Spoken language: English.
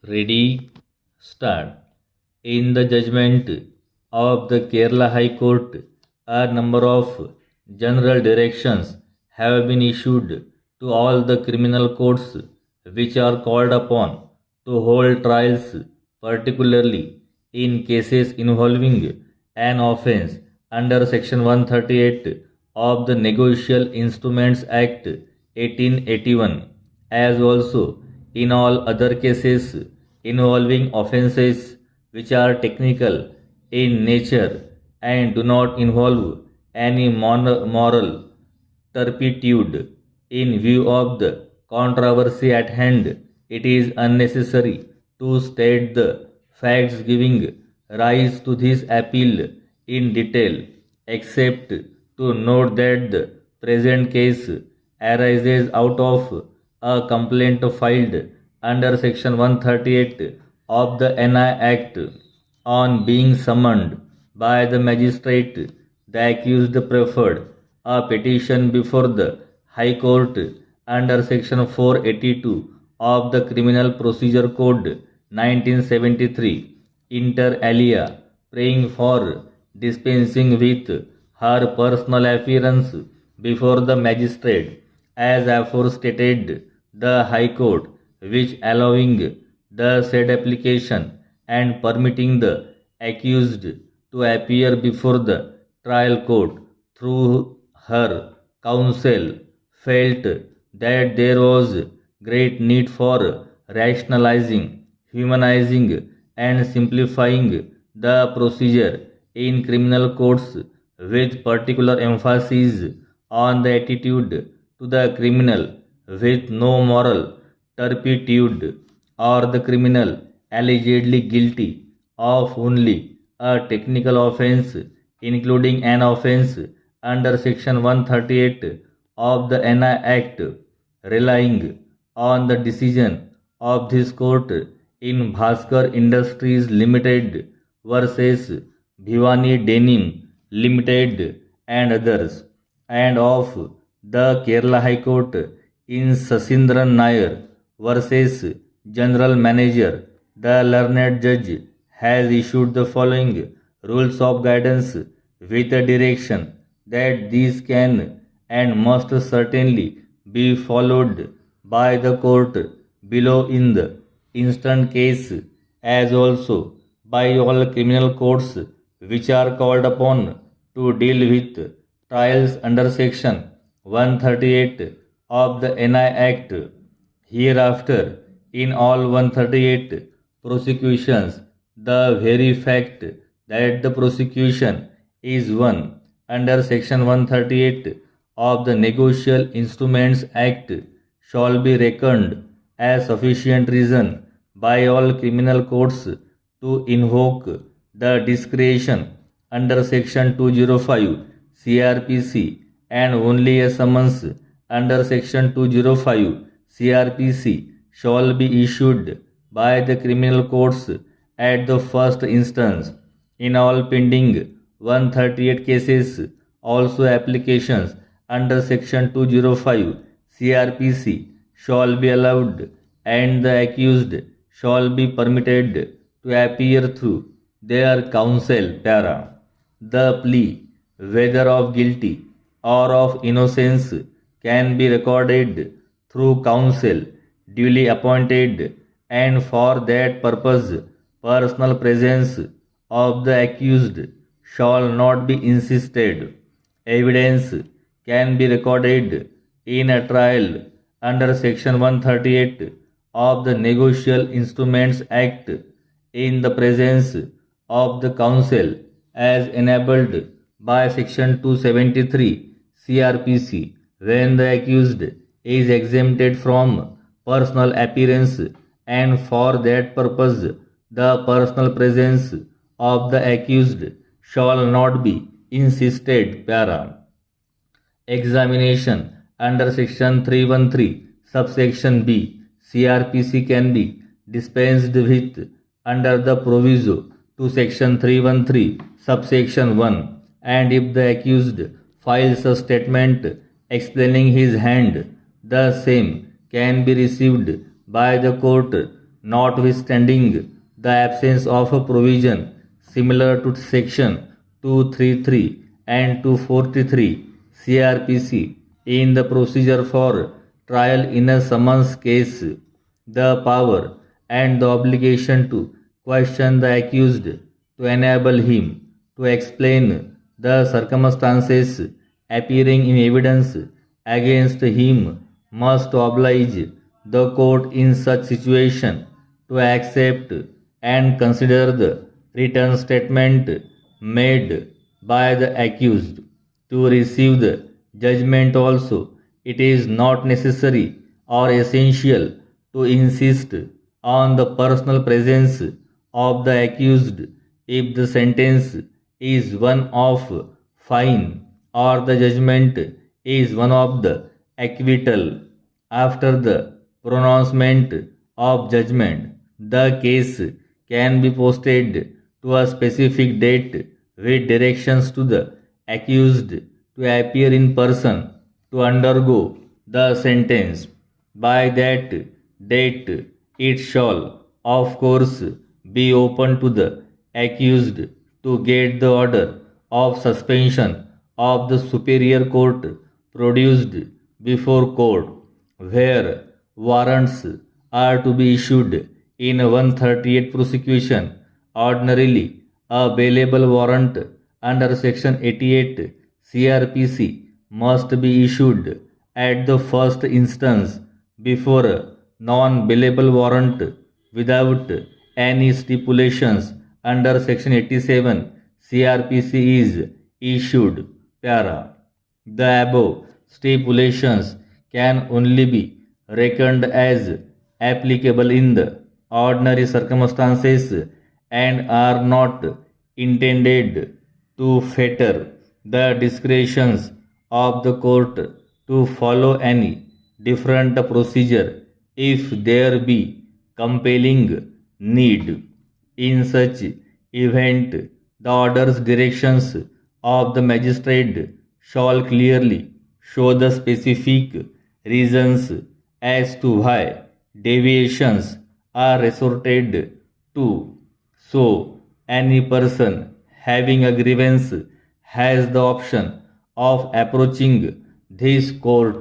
Ready, start. In the judgment of the Kerala High Court, a number of general directions have been issued to all the criminal courts which are called upon to hold trials, particularly in cases involving an offence under Section 138 of the Negotiable Instruments Act 1881, as also in all other cases involving offences which are technical in nature and do not involve any moral turpitude. In view of the controversy at hand, it is unnecessary to state the facts giving rise to this appeal in detail, except to note that the present case arises out of a complaint filed under Section 138 of the NI Act. On being summoned by the magistrate, the accused preferred a petition before the High Court under Section 482 of the Criminal Procedure Code 1973, inter alia, praying for dispensing with her personal appearance before the magistrate, as aforestated. The High Court, which allowing the said application and permitting the accused to appear before the trial court through her counsel, felt that there was great need for rationalizing, humanizing, and simplifying the procedure in criminal courts, with particular emphasis on the attitude to the criminal with no moral turpitude, or the criminal allegedly guilty of only a technical offense, including an offense under Section 138 of the NI Act, relying on the decision of this court in Bhaskar Industries Limited versus Bhivani Denim Limited and others, and of the Kerala High Court in Sasindran Nair versus General Manager. The learned judge has issued the following rules of guidance with a direction that these can and must certainly be followed by the court below in the instant case, as also by all criminal courts which are called upon to deal with trials under Section 138 of the NI Act. Hereafter, in all 138 prosecutions, the very fact that the prosecution is one under Section 138 of the Negotiable Instruments Act shall be reckoned as sufficient reason by all criminal courts to invoke the discretion under Section 205 CRPC, and only a summons under Section 205 CRPC shall be issued by the criminal courts at the first instance. In all pending 138 cases, also applications under Section 205 CRPC shall be allowed, and the accused shall be permitted to appear through their counsel. Para. The plea, whether of guilty or of innocence, can be recorded through counsel duly appointed, and for that purpose personal presence of the accused shall not be insisted. Evidence can be recorded in a trial under Section 138 of the Negotiable Instruments Act in the presence of the counsel as enabled by Section 273 CRPC, when the accused is exempted from personal appearance, and for that purpose the personal presence of the accused shall not be insisted. Para. Examination under Section 313 subsection B CRPC can be dispensed with under the proviso to Section 313 subsection 1, and if the accused files a statement explaining his hand, the same can be received by the court notwithstanding the absence of a provision similar to section 233 and 243 CRPC in the procedure for trial in a summons case, the power and the obligation to question the accused to enable him to explain the circumstances appearing in evidence against him must oblige the court in such situation to accept and consider the written statement made by the accused. To receive the judgment also, it is not necessary or essential to insist on the personal presence of the accused if the sentence is one of fine or the judgment is one of the acquittal. After the pronouncement of judgment, the case can be posted to a specific date with directions to the accused to appear in person to undergo the sentence. By that date, it shall, of course, be open to the accused to get the order of suspension of the superior court produced before court, where warrants are to be issued in 138 prosecution. Ordinarily, a bailable warrant under section 88 CRPC must be issued at the first instance before a non-bailable warrant without any stipulations under section 87 CRPC is issued. Para. The above stipulations can only be reckoned as applicable in the ordinary circumstances and are not intended to fetter the discretions of the court to follow any different procedure if there be compelling need. In such event, the order's directions of the magistrate shall clearly show the specific reasons as to why deviations are resorted to. So, any person having a grievance has the option of approaching this court